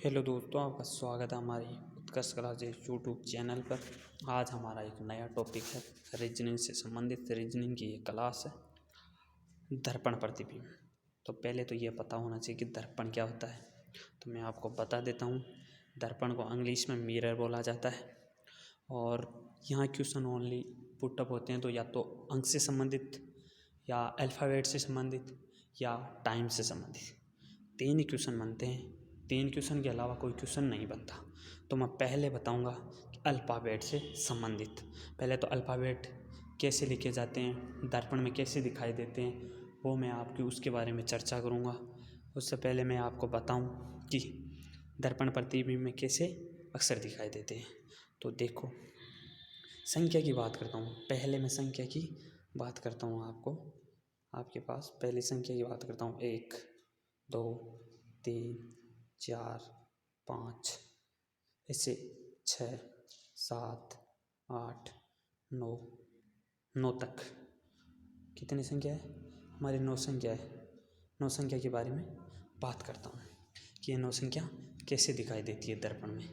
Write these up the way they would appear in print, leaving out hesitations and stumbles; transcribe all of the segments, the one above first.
Hello दोस्तों, आपका स्वागत है हमारी उत्कर्ष क्लासेस यूट्यूब चैनल पर। आज हमारा एक नया टॉपिक है रीजनिंग से संबंधित। रीजनिंग की ये क्लास है दर्पण प्रतिबिंब। तो पहले तो ये पता होना चाहिए कि दर्पण क्या होता है। तो मैं आपको बता देता हूँ। दर्पण को इंग्लिश में मिरर बोला जाता है और यहाँ क्वेश्चन ओनली पुटअप होते हैं। तो या तो अंक से संबंधित या अल्फ़ाबेट से संबंधित या टाइम से संबंधित 3 ही क्वेश्चन बनते हैं। 3 क्वेश्चन के अलावा कोई क्वेश्चन नहीं बनता। तो मैं पहले बताऊंगा कि अल्फ़ाबेट से संबंधित। पहले तो अल्फ़ाबेट कैसे लिखे जाते हैं, दर्पण में कैसे दिखाई देते हैं, वो मैं आपकी उसके बारे में चर्चा करूंगा। उससे पहले मैं आपको बताऊं कि दर्पण प्रतिबिंब में कैसे अक्षर दिखाई देते हैं। तो देखो, संख्या की बात करता हूँ। पहले मैं संख्या की बात करता हूँ आपके पास पहली संख्या की बात करता हूँ। 1 2 3 4 5 ऐसे 6 7 8 9 तक कितनी संख्या है हमारी? 9 संख्या है। 9 संख्या के बारे में बात करता हूँ कि ये 9 संख्या कैसे दिखाई देती है दर्पण में।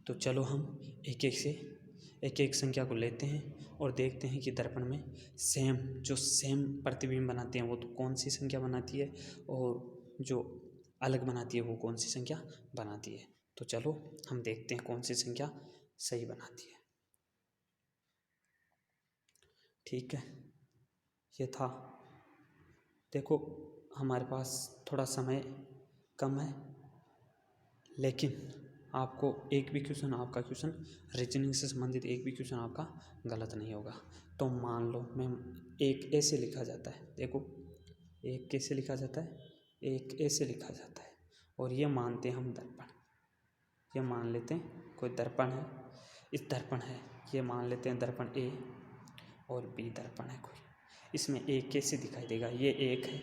तो चलो हम एक एक संख्या को लेते हैं और देखते हैं कि दर्पण में सेम प्रतिबिंब बनाते हैं वो तो कौन सी संख्या बनाती है और जो अलग बनाती है वो कौन सी संख्या बनाती है। तो चलो हम देखते हैं कौन सी संख्या सही बनाती है। ठीक है, ये था। देखो, हमारे पास थोड़ा समय कम है, लेकिन आपको आपका क्वेश्चन रीजनिंग से संबंधित एक भी क्वेश्चन आपका गलत नहीं होगा। तो मान लो मैं एक ऐसे लिखा जाता है। देखो, एक कैसे लिखा जाता है? एक ऐसे लिखा जाता है और ये मानते हैं हम दर्पण। ये मान लेते हैं कोई दर्पण है, इस दर्पण है, ये मान लेते हैं दर्पण ए और बी दर्पण है कोई। इसमें एक कैसे दिखाई देगा? ये एक है।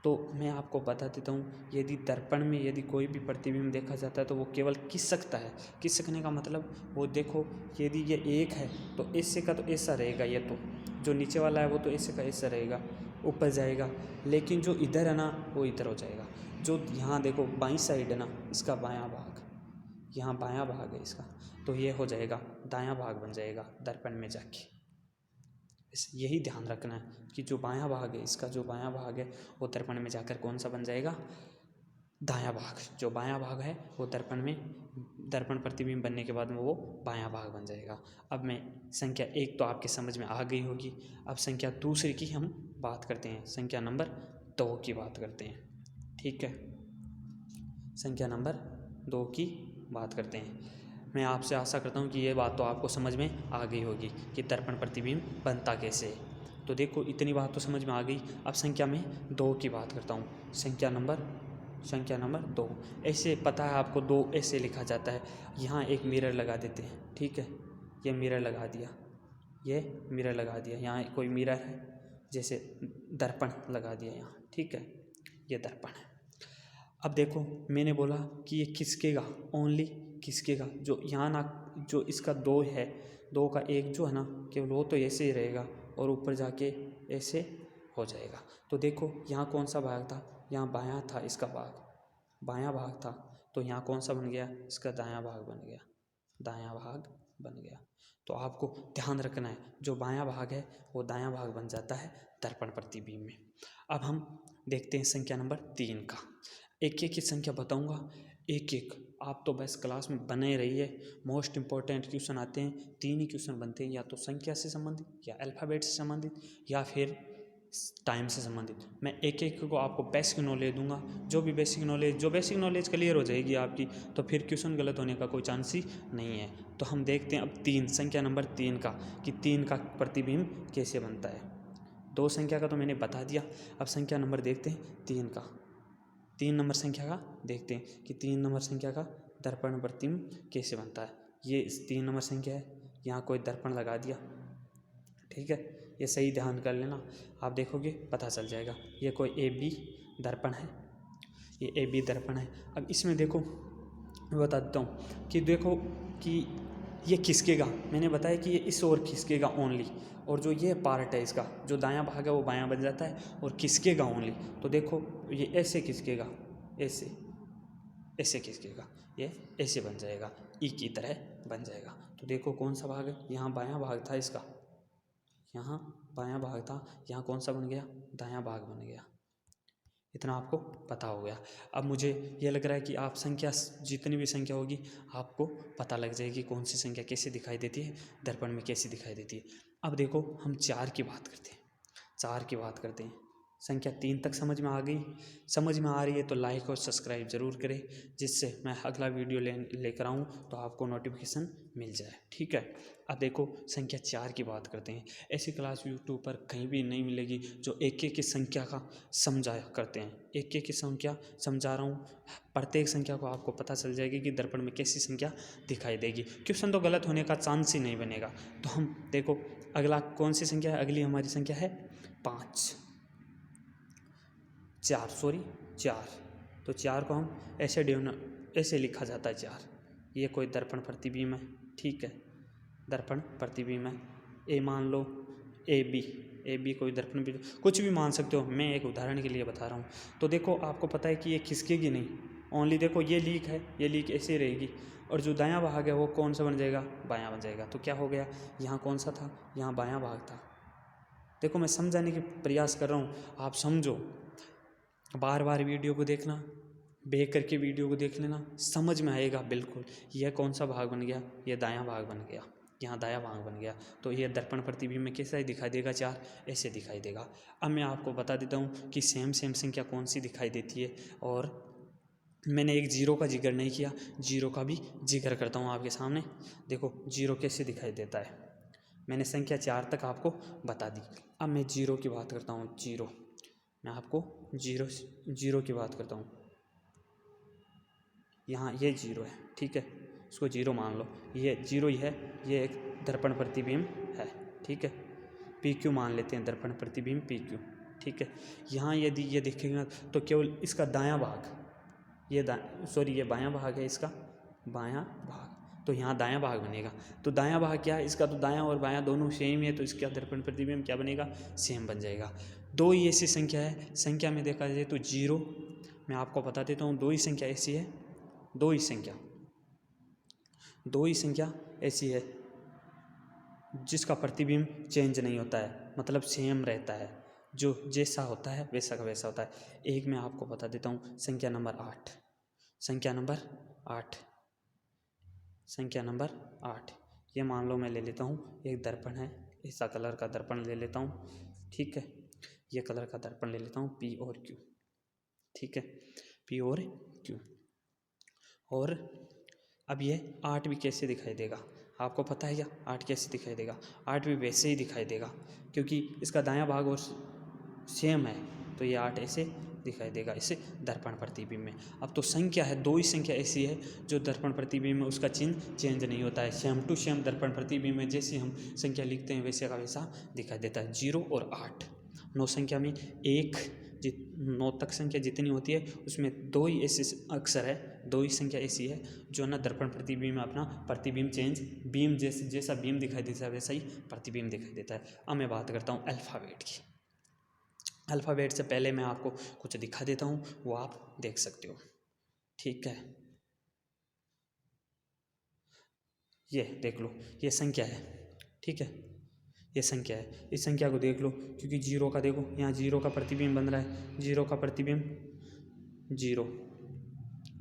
तो मैं आपको बता देता हूँ, यदि दर्पण में यदि कोई भी प्रतिबिंब देखा जाता है तो वो केवल खिसकता है। खिसकने का मतलब वो देखो, यदि ये एक है तो ऐसे का तो ऐसा रहेगा, ये तो जो नीचे वाला है वो तो ऐसे का ऐसा रहेगा, ऊपर जाएगा। लेकिन जो इधर है ना वो इधर हो जाएगा। जो यहाँ देखो बाईं साइड है ना, इसका बायां भाग, यहाँ बायां भाग है इसका, तो ये हो जाएगा दायां भाग बन जाएगा दर्पण में जाके। यही ध्यान रखना है कि जो बायां भाग है, इसका जो बायां भाग है वो दर्पण में जाकर कौन सा बन जाएगा? दायां भाग। जो बायां भाग है वो दर्पण प्रतिबिंब बनने के बाद में वो बायां भाग बन जाएगा। अब मैं संख्या 1 तो आपके समझ में आ गई होगी। अब संख्या दूसरी की हम बात करते हैं, संख्या नंबर 2 की बात करते हैं। ठीक है, संख्या नंबर 2 की बात करते हैं। मैं आपसे आशा करता हूँ कि ये बात तो आपको समझ में आ गई होगी कि दर्पण प्रतिबिंब बनता कैसे है। तो देखो, इतनी बात तो समझ में आ गई। अब संख्या में 2 की बात करता हूँ। संख्या नंबर 2 ऐसे पता है आपको, 2 ऐसे लिखा जाता है। यहाँ एक मिरर लगा देते हैं। ठीक है, ये मिरर लगा दिया, यहाँ कोई मिरर है, जैसे दर्पण लगा दिया यहाँ। ठीक है, ये दर्पण है। अब देखो, मैंने बोला कि ये खिसकेगा, ओनली खिसकेगा। जो यहाँ ना, जो इसका 2 है, 2 का एक जो है ना, केवल वो तो ऐसे ही रहेगा और ऊपर जाके ऐसे हो जाएगा। तो देखो, यहाँ कौन सा भाग था? यहाँ बायां था, इसका भाग बायां भाग था। तो यहाँ कौन सा बन गया? इसका दायां भाग बन गया। तो आपको ध्यान रखना है, जो बायां भाग है वो दायां भाग बन जाता है दर्पण प्रतिबिंब में। अब हम देखते हैं संख्या नंबर 3 का। एक एक की संख्या बताऊंगा, एक आप तो बस क्लास में बने रहिए। मोस्ट इंपॉर्टेंट क्वेश्चन आते हैं, 3 ही क्वेश्चन बनते हैं, या तो संख्या से संबंधित या अल्फ़ाबेट से संबंधित या फिर टाइम से संबंधित। मैं एक एक को आपको बेसिक नॉलेज दूंगा। जो बेसिक नॉलेज क्लियर हो जाएगी आपकी, तो फिर क्वेश्चन गलत होने का कोई चांस ही नहीं है। तो हम देखते हैं अब संख्या नंबर 3 का, कि 3 का प्रतिबिंब कैसे बनता है। 2 संख्या का तो मैंने बता दिया। अब संख्या नंबर देखते हैं 3 का। 3 नंबर संख्या का देखते हैं कि 3 नंबर संख्या का दर्पण प्रतिबिंब कैसे बनता है। ये 3 नंबर संख्या है, यहाँ कोई दर्पण लगा दिया। ठीक है, ये सही ध्यान कर लेना, आप देखोगे पता चल जाएगा। ये कोई AB दर्पण है, ये AB दर्पण है। अब इसमें देखो, मैं बता देता हूँ कि देखो कि ये खिसकेगा। मैंने बताया कि ये इस ओर खिसकेगा ओनली, और जो ये पार्ट है इसका, जो दायां भाग है वो बायां बन जाता है और खिसकेगा ओनली। तो देखो, ये ऐसे खिसकेगा, ऐसे ऐसे खिसकेगा, ये ऐसे बन जाएगा, ई की तरह बन जाएगा। तो देखो कौन सा भाग है, यहाँ बायां भाग था इसका, यहाँ बायां भाग था, यहाँ कौन सा बन गया, दायां भाग बन गया। इतना आपको पता हो गया। अब मुझे ये लग रहा है कि आप संख्या, जितनी भी संख्या होगी आपको पता लग जाएगी कौन सी संख्या कैसे दिखाई देती है, दर्पण में कैसे दिखाई देती है। अब देखो हम 4 की बात करते हैं, 4 की बात करते हैं। संख्या 3 तक समझ में आ गई? समझ में आ रही है तो लाइक और सब्सक्राइब ज़रूर करें, जिससे मैं अगला वीडियो लेकर आऊँ तो आपको नोटिफिकेशन मिल जाए, ठीक है। अब देखो संख्या 4 की बात करते हैं। ऐसी क्लास यूट्यूब पर कहीं भी नहीं मिलेगी जो एक एक की संख्या का समझाया करते हैं। एक एक की संख्या समझा रहा हूँ, प्रत्येक संख्या को आपको पता चल जाएगी कि दर्पण में कैसी संख्या दिखाई देगी, क्वेश्चन तो गलत होने का चांस ही नहीं बनेगा। तो हम देखो अगला कौन सी संख्या है, अगली हमारी संख्या है 5, 4। तो 4 को हम ऐसे लिखा जाता है 4। ये कोई दर्पण प्रतिबिंब है, ठीक है, दर्पण प्रतिबिंब है। ए मान लो, ए बी कोई दर्पण भी, कुछ भी मान सकते हो, मैं एक उदाहरण के लिए बता रहा हूँ। तो देखो आपको पता है कि ये खिसकेगी नहीं, ओनली देखो ये लीक है, ये लीक ऐसे रहेगी, और जो दायां भाग है वो कौन सा बन जाएगा, बायां बन जाएगा। तो क्या हो गया, यहाँ कौन सा था, यहाँ बायां भाग था। देखो मैं समझाने के प्रयास कर रहा हूँ, आप समझो, बार बार वीडियो को देखना, बैक करके वीडियो को देख लेना, समझ में आएगा बिल्कुल। यह कौन सा भाग बन गया, ये दायां भाग बन गया, यहाँ दायां भाग बन गया। तो ये दर्पण प्रतिबिंब में कैसा दिखाई देगा, 4 ऐसे दिखाई देगा। अब मैं आपको बता देता हूँ कि सेम संख्या कौन सी दिखाई देती है। और मैंने एक जीरो का जिक्र नहीं किया, जीरो का भी जिक्र करता हूँ आपके सामने। देखो जीरो कैसे दिखाई देता है, मैंने संख्या 4 तक आपको बता दी। अब मैं जीरो की बात करता हूँ, जीरो, मैं आपको जीरो की बात करता हूँ। यहाँ ये जीरो है, ठीक है, इसको जीरो मान लो, ये जीरो ही है, ये एक दर्पण प्रतिबिंब है, ठीक है। पी क्यू मान लेते हैं, दर्पण प्रतिबिंब पी क्यू, ठीक है। यहाँ यदि ये देखेंगे तो केवल इसका दायां भाग, ये बायां भाग है, इसका बायां भाग, तो यहाँ दायां भाग बनेगा। तो दायां भाग क्या है इसका, तो दायां और बायां दोनों सेम है, तो इसका दर्पण प्रतिबिंब क्या बनेगा, सेम बन जाएगा। 2 ही ऐसी संख्या है, संख्या में देखा जाए तो जीरो, मैं आपको बता देता हूँ 2 ही संख्या ऐसी है, 2 ही संख्या ऐसी है जिसका प्रतिबिंब चेंज नहीं होता है, मतलब सेम रहता है, जो जैसा होता है वैसा का वैसा होता है। एक मैं आपको बता देता हूँ, संख्या नंबर 8, संख्या नंबर 8, ये मान लो मैं ले लेता हूँ, एक दर्पण है, ऐसा कलर का दर्पण ले लेता हूँ, ठीक है, ये कलर का दर्पण ले लेता हूँ, पी और क्यू, ठीक है, पी और क्यू। और अब ये 8 भी कैसे दिखाई देगा, आपको पता है क्या, 8 कैसे दिखाई देगा, 8 भी वैसे ही दिखाई देगा, क्योंकि इसका दायां भाग और सेम है, तो ये 8 ऐसे दिखाई देगा इसे दर्पण प्रतिबिंब में। अब तो संख्या है, 2 ही संख्या ऐसी है जो दर्पण प्रतिबिंब में उसका चिन्ह चेंज नहीं होता है, सेम टू सेम दर्पण प्रतिबिंब में जैसे हम संख्या लिखते हैं वैसे का वैसा दिखाई देता है, 0 और 8। 9 संख्या में 9 तक संख्या जितनी होती है उसमें 2 ही ऐसे अक्षर है, 2 ही संख्या ऐसी है जो ना दर्पण प्रतिबिंब में अपना प्रतिबिंब चेंज, बीम जैसा बीम दिखाई देता है वैसा ही प्रतिबिंब दिखाई देता है। अब मैं बात करता हूँ अल्फ़ाबेट की। अल्फ़ाबेट से पहले मैं आपको कुछ दिखा देता हूँ, वो आप देख सकते हो, ठीक है। ये देख लो, ये संख्या है, ठीक है, ये संख्या है, इस संख्या को देख लो, क्योंकि जीरो का देखो यहाँ जीरो का प्रतिबिंब बन रहा है, जीरो का प्रतिबिंब जीरो,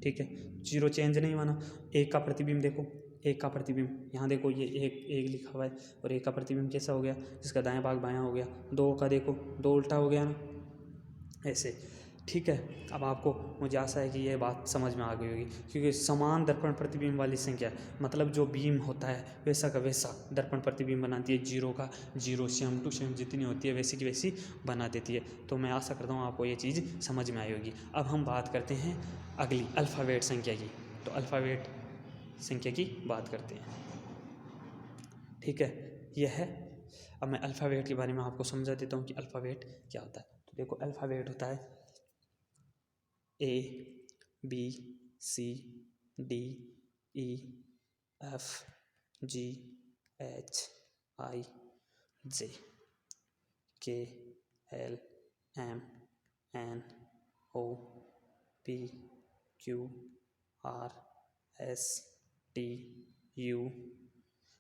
ठीक है, जीरो चेंज नहीं माना। एक का प्रतिबिंब देखो, एक का प्रतिबिंब यहाँ देखो, ये एक लिखा हुआ है, और एक का प्रतिबिंब कैसा हो गया, जिसका दायां भाग बायां हो गया। 2 का देखो, 2 उल्टा हो गया ना, ऐसे, ठीक है। अब आपको, मुझे आशा है कि ये बात समझ में आ गई होगी, क्योंकि समान दर्पण प्रतिबिंब वाली संख्या, मतलब जो बीम होता है वैसा का वैसा दर्पण प्रतिबिंब बनाती है, जीरो का जीरो, सेम टू सेम जितनी होती है वैसी की वैसी बना देती है। तो मैं आशा करता हूँ आपको ये चीज़ समझ में आई होगी। अब हम बात करते हैं अगली अल्फ़ाबेट संख्या की, तो अल्फ़ाबेट संख्या की बात करते हैं, ठीक है, यह है। अब मैं अल्फ़ाबेट के बारे में आपको समझा देता हूँ कि अल्फ़ाबेट क्या होता है। तो देखो अल्फ़ाबेट होता है A B C D E F G H I J K L M N O P Q RSTU,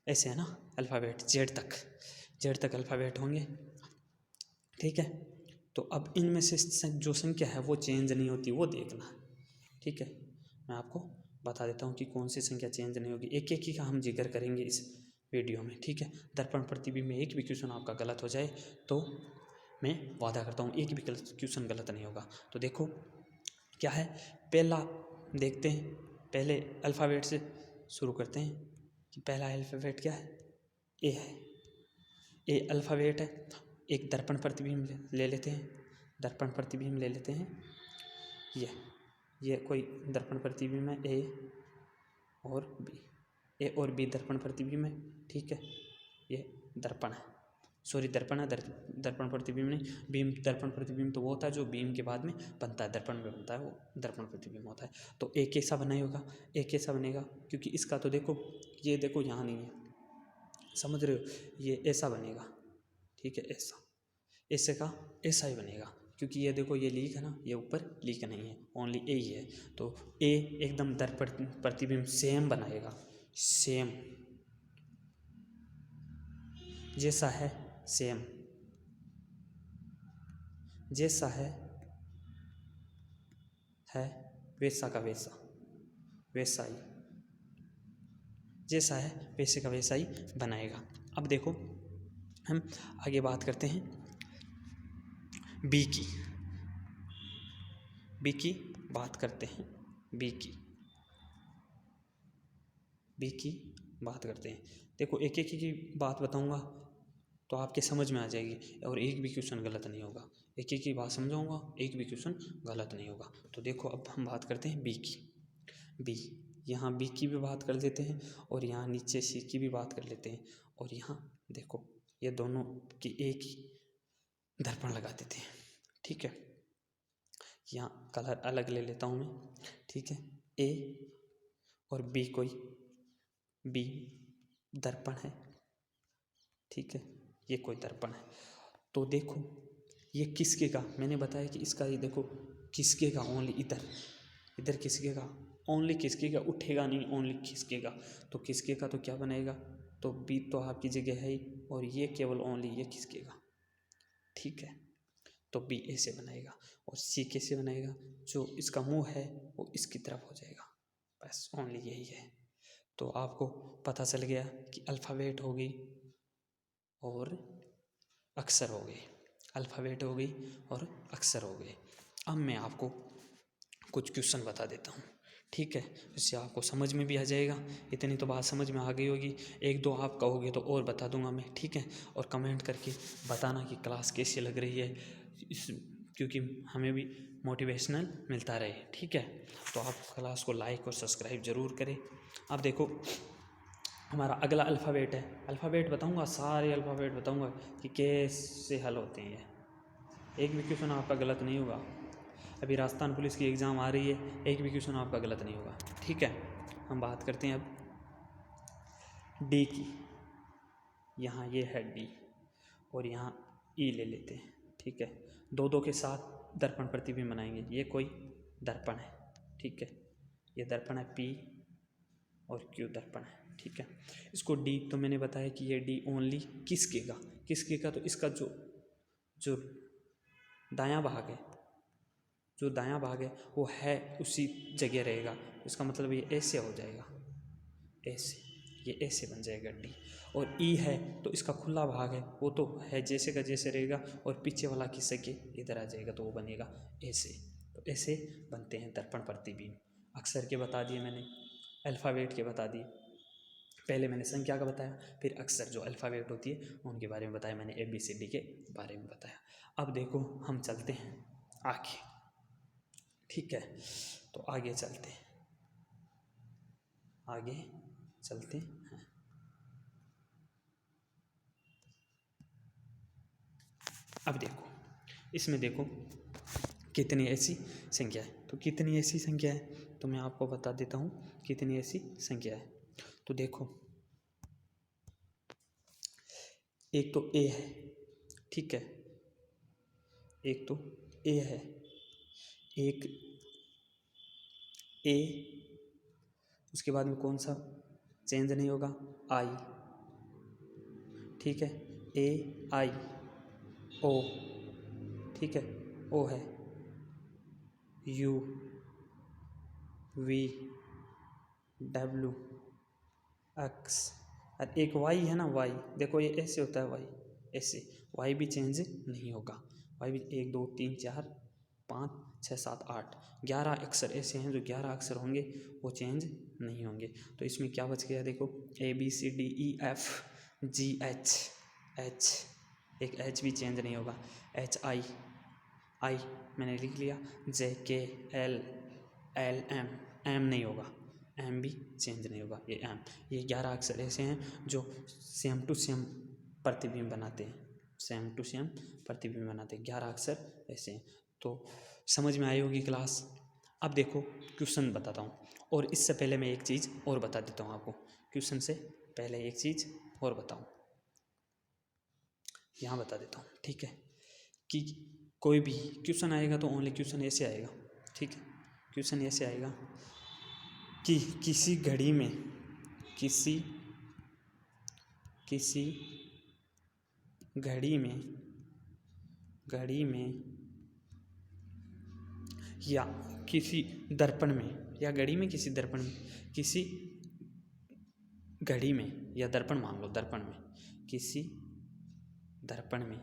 ऐसे है ना अल्फ़ाबेट, जेड तक अल्फ़ाबेट होंगे, ठीक है। तो अब इनमें से जो संख्या है वो चेंज नहीं होती, वो देखना, ठीक है। मैं आपको बता देता हूँ कि कौन सी संख्या चेंज नहीं होगी, एक एक ही का हम जिक्र करेंगे इस वीडियो में, ठीक है। दर्पण प्रतिबिंब में एक भी क्वेश्चन आपका गलत हो जाए तो मैं वादा करता हूँ एक भी क्वेश्चन गलत नहीं होगा। तो देखो क्या है, पहला देखते हैं, पहले अल्फ़ाबेट से शुरू करते हैं कि पहला अल्फ़ाबेट क्या है, ए है, ए अल्फ़ाबेट है। एक दर्पण प्रतिबिंब ले लेते हैं, दर्पण प्रतिबिंब ले लेते हैं, ये कोई दर्पण प्रतिबिंब है, ए और बी दर्पण प्रतिबिंब है, ठीक है। ये दर्पण है, सॉरी दर्पण है, दर्पण प्रतिबिंब नहीं। बीम दर्पण प्रतिबिंब तो वो होता है जो बीम के बाद में बनता है, दर्पण में बनता है, वो दर्पण प्रतिबिंब होता है। तो एक कैसा बना होगा, एक कैसा बनेगा, क्योंकि इसका तो देखो, ये देखो यहाँ नहीं है, समझ रहे हो, ये ऐसा बनेगा, ठीक है, ऐसे का ऐसा ही बनेगा, क्योंकि ये देखो ये लीक है ना, ये ऊपर लीक नहीं है, ओनली ए ही है। तो ए एकदम दर्पण प्रतिबिंब सेम बनाएगा, सेम जैसा है, सेम जैसा है वैसा का वैसा, वैसा ही जैसा है वैसे का वैसा ही बनाएगा। अब देखो हम आगे बात करते हैं बी की बात करते हैं, बी की बात करते हैं। देखो एक एक की बात बताऊंगा तो आपके समझ में आ जाएगी, और एक भी क्वेश्चन गलत नहीं होगा, एक एक की बात समझाऊंगा, एक भी क्वेश्चन गलत नहीं होगा। तो देखो अब हम बात करते हैं बी की, बी यहाँ बी की भी बात कर लेते हैं, और यहाँ नीचे सी की भी बात कर लेते हैं, और यहाँ देखो ये दोनों की एक ही दर्पण लगा देते हैं, ठीक है। यहाँ कलर अलग ले लेता हूँ मैं, ठीक है। ए और बी कोई बी दर्पण है, ठीक है, ये कोई दर्पण है। तो देखो ये खिसकेगा, मैंने बताया कि इसका ये देखो खिसकेगा, ओनली इधर खिसकेगा, ओनली खिसकेगा, उठेगा नहीं, ओनली खिसकेगा। तो खिसकेगा तो क्या बनेगा, तो बी तो आपकी जगह है ही, और ये केवल ओनली ये खिसकेगा, ठीक है। तो बी ऐसे बनेगा, और सी कैसे बनेगा, जो इसका मुंह है वो इसकी तरफ हो जाएगा, बस ओनली यही है। तो आपको पता चल गया कि अल्फ़ाबेट हो गई और अक्षर हो गए, अल्फ़ाबेट हो गई और अक्षर हो गए। अब मैं आपको कुछ क्वेश्चन बता देता हूँ, ठीक है, इससे आपको समझ में भी आ जाएगा। इतनी तो बात समझ में आ गई होगी, एक दो आप कहोगे तो और बता दूंगा मैं, ठीक है। और कमेंट करके बताना कि क्लास कैसी लग रही है, क्योंकि हमें भी मोटिवेशनल मिलता रहे, ठीक है। तो आप क्लास को लाइक और सब्सक्राइब ज़रूर करें। अब देखो हमारा अगला अल्फ़ाबेट है, अल्फ़ाबेट बताऊंगा, सारे अल्फ़ाबेट बताऊंगा कि कैसे हल होते हैं, एक भी क्वेश्चन आपका गलत नहीं होगा। अभी राजस्थान पुलिस की एग्ज़ाम आ रही है, एक भी क्वेश्चन आपका गलत नहीं होगा, ठीक है। हम बात करते हैं अब डी की, यहाँ ये है डी, और यहाँ ई ले लेते हैं, ठीक है। दो दो के साथ दर्पण प्रतिबिंब बनाएंगे, ये कोई दर्पण है, ठीक है, ये दर्पण है पी और क्यू दर्पण है, ठीक है। इसको डी तो मैंने बताया कि ये डी ओनली किसकेगा, तो इसका जो दायां भाग है, जो दायां भाग है वो है उसी जगह रहेगा, इसका मतलब ये ऐसे हो जाएगा, ऐसे, ये ऐसे बन जाएगा डी। और ई है तो इसका खुला भाग है, वो तो है जैसे का जैसे रहेगा, और पीछे वाला खिसक के इधर आ जाएगा, तो वो बनेगा ऐसे। तो ऐसे बनते हैं दर्पण प्रतिबिंब। अक्षर के बता दिए मैंने, अल्फ़ाबेट के बता दिए, पहले मैंने संख्या का बताया, फिर अक्षर जो अल्फ़ाबेट होती है उनके बारे में बताया मैंने, ABCD के बारे में बताया। अब देखो हम चलते हैं आगे, ठीक है। तो आगे चलते हैं, आगे चलते हैं। अब देखो इसमें देखो कितनी ऐसी संख्या है, तो कितनी ऐसी संख्या है तो मैं आपको बता देता हूँ कितनी ऐसी संख्या है। तो देखो एक तो ए है, ठीक है, एक तो ए है, एक ए उसके बाद में कौन सा चेंज नहीं होगा? आई, ठीक है, ए आई, ओ, ठीक है, ओ है, यू, वी, डब्ल्यू, एक्स, और एक वाई है ना, वाई देखो ये ऐसे होता है, वाई ऐसे, वाई भी चेंज नहीं होगा। वाई भी 1 2 3 4 5 6 7 8 11 अक्षर ऐसे हैं जो 11 अक्षर होंगे वो चेंज नहीं होंगे। तो इसमें क्या बच गया देखो, A B C D E F G H, H एक एच भी चेंज नहीं होगा, एच आई, आई मैंने लिख लिया, जे के एल, एल एम, एम नहीं होगा, एम भी चेंज नहीं होगा, ये एम, ये 11 अक्षर ऐसे हैं जो सेम टू सेम प्रतिबिंब बनाते हैं, सेम टू सेम प्रतिबिंब बनाते हैं, 11 अक्षर ऐसे हैं। तो समझ में आई होगी क्लास। अब देखो क्वेश्चन बताता हूँ, और इससे पहले मैं एक चीज़ और बता देता हूँ आपको, क्वेश्चन से पहले एक चीज़ और बताऊँ, यहाँ बता देता हूँ, ठीक है, कि कोई भी क्वेश्चन आएगा तो ओनली क्वेश्चन ऐसे आएगा, ठीक है, क्वेश्चन ऐसे आएगा कि किसी घड़ी में, किसी घड़ी में या किसी दर्पण में, या घड़ी में किसी दर्पण में, किसी घड़ी में या दर्पण मान लो, दर्पण में, किसी दर्पण में,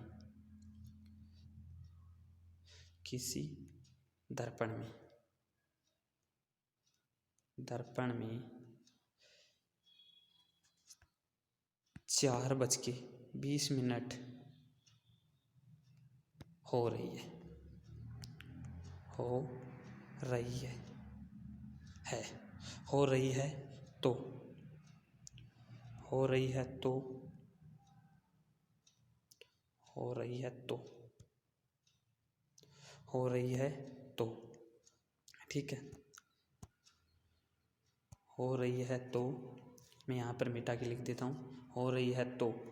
किसी दर्पण में, दर्पण में 4:20 हो रही है, हो रही है, हो रही है तो, हो रही है तो, हो रही है तो, हो रही है तो, ठीक है, हो रही है तो, मैं यहाँ पर मिटा के लिख देता हूँ, हो रही है तो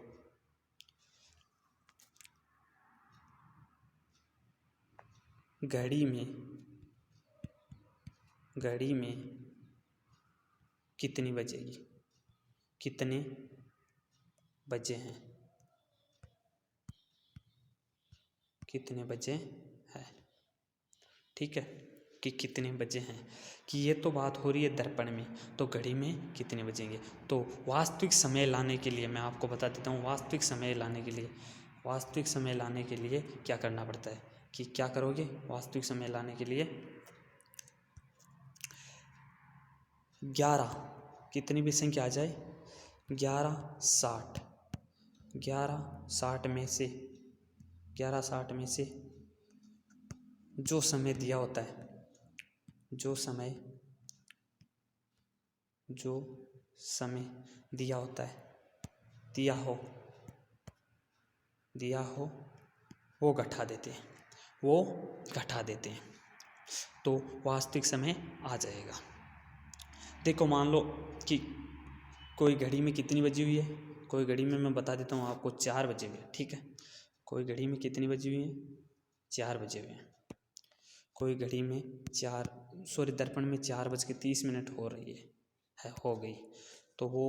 घड़ी में कितनी बजेगी, कितने बजे हैं, कितने बजे हैं, ठीक है, कि कितने बजे हैं, कि ये तो बात हो रही है दर्पण में, तो घड़ी में कितने बजेंगे। तो वास्तविक समय लाने के लिए मैं आपको बता देता हूँ, वास्तविक समय लाने के लिए क्या करना पड़ता है, कि क्या करोगे, वास्तविक समय लाने के लिए 11 कितनी भी संख्या आ जाए, 11:60, 11:60 में से, 11:60 में से जो समय दिया होता है, जो समय दिया होता है, दिया हो वो घटा देते हैं, तो वास्तविक समय आ जाएगा। देखो मान लो कि कोई घड़ी में कितनी बजी हुई है, कोई घड़ी में मैं बता देता हूँ आपको 4 बजे हुए, ठीक है, कोई घड़ी में कितनी बजी हुई है, 4 बजे हुए हैं, कोई घड़ी में दर्पण में 4:30 हो रही है, हो गई, तो वो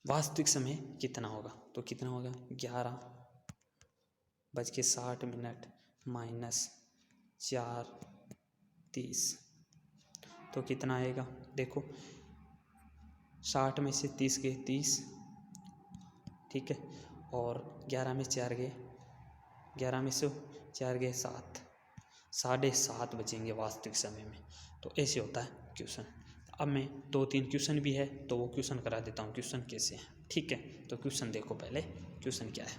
वास्तविक समय कितना होगा, तो कितना होगा, 11:60 माइनस 4:30, तो कितना आएगा देखो, 60 में से 30 गए 30, ठीक है, और 11 में 4 गए, 11 में से 4 गए 7, 7:30 बजेंगे वास्तविक समय में। तो ऐसे होता है क्वेश्चन। अब मैं 2-3 क्वेश्चन भी है तो वो क्वेश्चन करा देता हूँ, क्वेश्चन कैसे है, ठीक है। तो क्वेश्चन देखो, पहले क्वेश्चन क्या है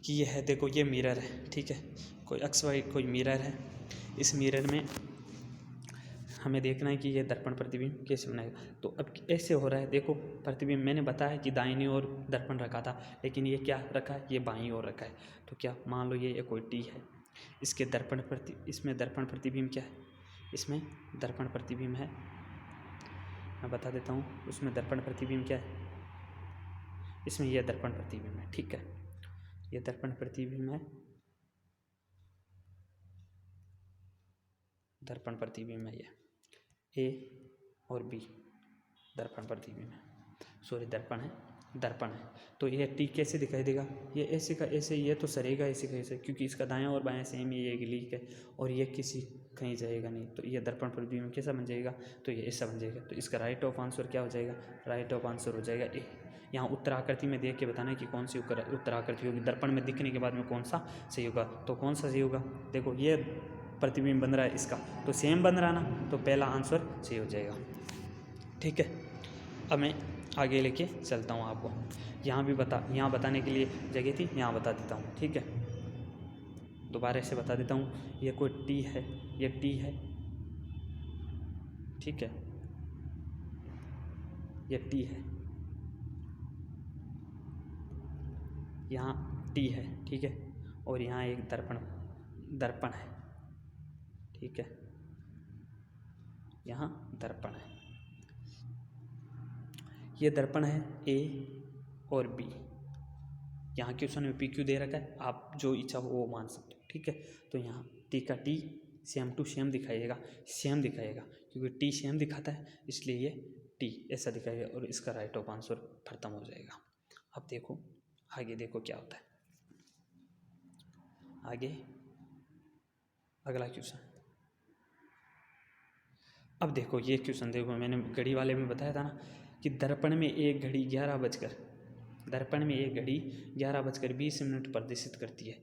कि ये है, देखो ये मिरर है, ठीक है, कोई कोई मिरर है, इस मिरर में हमें देखना है कि ये दर्पण प्रतिबिंब कैसे बनाएगा। तो अब ऐसे हो रहा है, देखो प्रतिबिंब मैंने बताया कि दाहिनी ओर दर्पण रखा था, लेकिन ये क्या रखा है, ये बाईं ओर रखा है। तो क्या मान लो ये कोई टी है, इसके इसमें दर्पण प्रतिबिंब क्या है, इसमें दर्पण प्रतिबिंब है, मैं बता देता हूँ, उसमें दर्पण प्रतिबिंब क्या है, इसमें यह दर्पण प्रतिबिंब है, ठीक है, ये दर्पण प्रतिबिंब है, दर्पण प्रतिबिंब है ये ए और बी दर्पण प्रतिबिंब है, सॉरी दर्पण है। तो ये टी कैसे दिखाई देगा, ये ऐसे का ऐसे, ये तो सरेगा ऐसे का ऐसे, क्योंकि इसका दायां और बायां सेम ही, ये एक लीक है और ये किसी कहीं जाएगा नहीं, तो ये दर्पण प्रतिबिंब कैसा बन जाएगा, तो ये ऐसा बन जाएगा। तो इसका राइट ऑफ आंसर क्या हो जाएगा, राइट ऑफ आंसर हो जाएगा ए। यहाँ उत्तराकृति में देख के बताना है कि कौन सी उत्तराकृति होगी, दर्पण में दिखने के बाद में कौन सा सही होगा। तो कौन सा सही होगा, देखो ये प्रतिबिंब बन रहा है इसका, तो सेम बन रहा ना, तो पहला आंसर सही हो जाएगा। ठीक है, अब मैं आगे लेके चलता हूँ आपको। यहाँ बताने के लिए जगह थी, यहाँ बता देता हूँ। ठीक है, दोबारा से बता देता हूँ। ये कोई टी है, ये टी है, ठीक है, ये टी है, यहाँ टी है, ठीक है, और यहाँ एक दर्पण है, ठीक है, यहाँ दर्पण है, ये दर्पण है ए और बी। यहाँ क्वेश्चन में पी क्यू दे रखा है, आप जो इच्छा हो वो मान सकते हो। ठीक है, तो यहाँ टी का टी सेम टू सेम दिखाइएगा, क्योंकि टी सेम दिखाता है इसलिए ये टी ऐसा दिखाएगा और इसका राइट ऑफ आंसर खत्म हो जाएगा। अब देखो आगे, देखो क्या होता है आगे, अगला क्वेश्चन। अब देखो ये क्वेश्चन देखो, मैंने घड़ी वाले में बताया था ना कि दर्पण में एक घड़ी 11:20 प्रदर्शित करती है,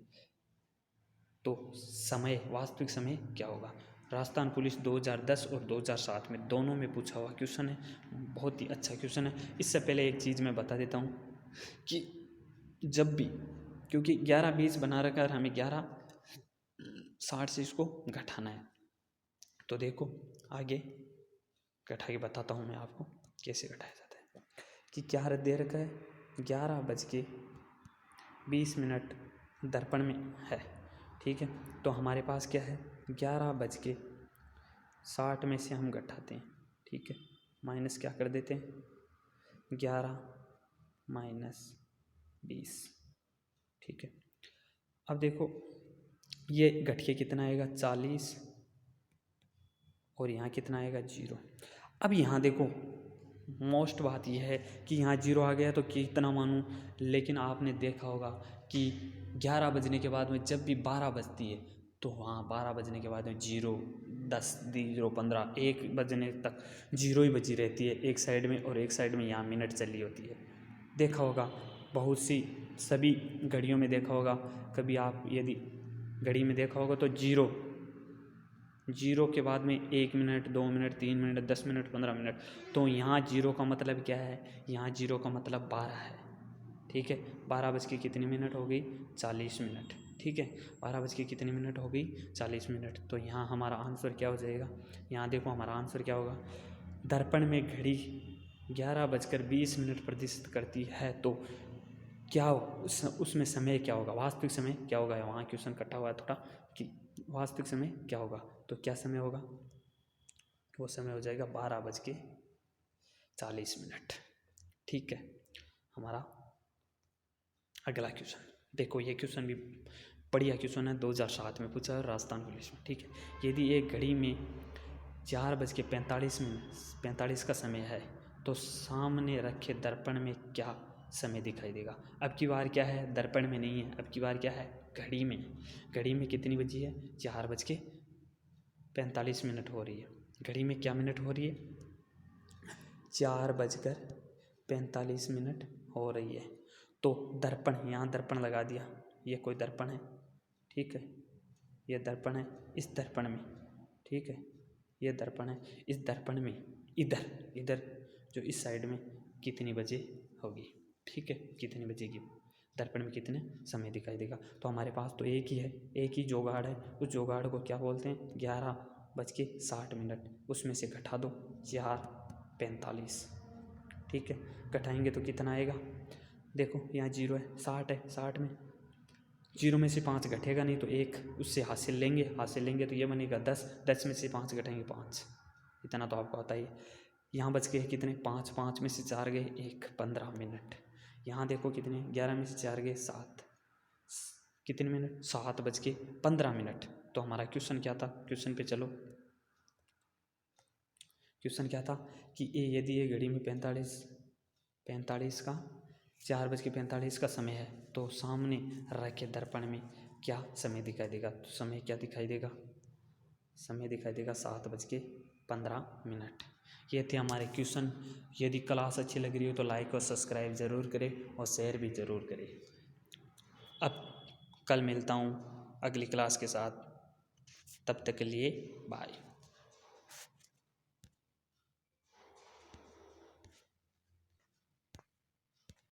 तो समय, वास्तविक समय क्या होगा। राजस्थान पुलिस 2010 और 2007 में दोनों में पूछा हुआ क्वेश्चन है, बहुत ही अच्छा क्वेश्चन है। इससे पहले एक चीज़ मैं बता देता हूँ कि जब भी, क्योंकि 11:20 बना रखा है, हमें 11:60 से इसको घटाना है, तो देखो आगे घटा के बताता हूँ मैं आपको कैसे घटाया जाता है। कि क्या दे रखा है, 11:20 दर्पण में है, ठीक है, तो हमारे पास क्या है, 11:60 में से हम घटाते हैं, ठीक है, माइनस क्या कर देते हैं, 11 - 20, ठीक है। अब देखो ये घट के कितना आएगा, 40, और यहाँ कितना आएगा, 0। अब यहाँ देखो मोस्ट बात यह है कि यहाँ 0 आ गया तो कितना मानूँ, लेकिन आपने देखा होगा कि 11 बजने के बाद में जब भी 12 बजती है तो वहाँ 12 बजने के बाद में 0, 10, 0, 15, 1 बजने तक 0 ही बजी रहती है एक साइड में, और एक साइड में यहाँ मिनट चली होती है। देखा होगा बहुत सी, सभी घड़ियों में देखा होगा, कभी आप यदि घड़ी में देखा होगा तो 0 के बाद में 1 minute, 2 minute, 3 minute, 10 minute, 15 minute, तो यहाँ 0 का मतलब क्या है, यहाँ 0 का मतलब 12 है, ठीक है। 12 बज के कितनी मिनट हो गई, 40 मिनट, ठीक है, 12 बज के कितनी मिनट हो गई, 40 मिनट। तो यहाँ हमारा आंसर क्या हो जाएगा, यहाँ देखो हमारा आंसर क्या होगा, दर्पण में घड़ी 11:20 प्रदर्शित करती है, तो क्या उसमें समय क्या होगा, वास्तविक समय क्या होगा। वहाँ क्वेश्चन कटा हुआ है थोड़ा कि वास्तविक समय क्या होगा, तो क्या समय होगा, वो समय हो जाएगा 12:40। ठीक है, हमारा अगला क्वेश्चन देखो, ये क्वेश्चन भी बढ़िया क्वेश्चन है, 2007 में पूछा है राजस्थान पुलिस में। ठीक है, यदि एक घड़ी में 4:45 का समय है तो सामने रखे दर्पण में क्या समय दिखाई देगा। अब की बार क्या है, दर्पण में नहीं है, अब की बार क्या है, घड़ी में। घड़ी में कितनी बजी है, 4:45 हो रही है। घड़ी में क्या मिनट हो रही है, 4:45 हो रही है। तो दर्पण, यहाँ दर्पण लगा दिया, ये कोई दर्पण है, ठीक है, ये दर्पण है, इस दर्पण में, ठीक है, ये दर्पण है, इस दर्पण में इधर जो इस साइड में कितनी बजे होगी, ठीक है, कितनी बजेगी, दर्पण में कितने समय दिखाई देगा। तो हमारे पास तो एक ही है, एक ही जुगाड़ है, उस जुगाड़ को क्या बोलते हैं, 11:60, उसमें से घटा दो 4:45, ठीक है, घटाएंगे तो कितना आएगा, देखो यहाँ 0 है, 60 है, 60 में 0 में से 5 घटेगा नहीं, तो 1 उससे हासिल लेंगे तो ये बनेगा 10, 10 में से 5 घटेंगे 5, इतना तो आपको आता ही। यहाँ बच गए कितने, 5, 5 में से 4 गए 1, 15 मिनट। यहाँ देखो कितने, 11 में से 4 गए 7, कितने मिनट, 7:15। तो हमारा क्वेश्चन क्या था, क्वेश्चन पे चलो, क्वेश्चन क्या था कि यदि ये घड़ी में 45 का 4:45 का समय है तो सामने रखे दर्पण में क्या समय दिखाई देगा। तो समय क्या दिखाई देगा, समय दिखाई देगा 7:15। ये थे हमारे क्वेश्चन। यदि क्लास अच्छी लग रही हो तो लाइक और सब्सक्राइब ज़रूर करें और शेयर भी ज़रूर करें। अब कल मिलता हूँ अगली क्लास के साथ, तब तक के लिए बाय।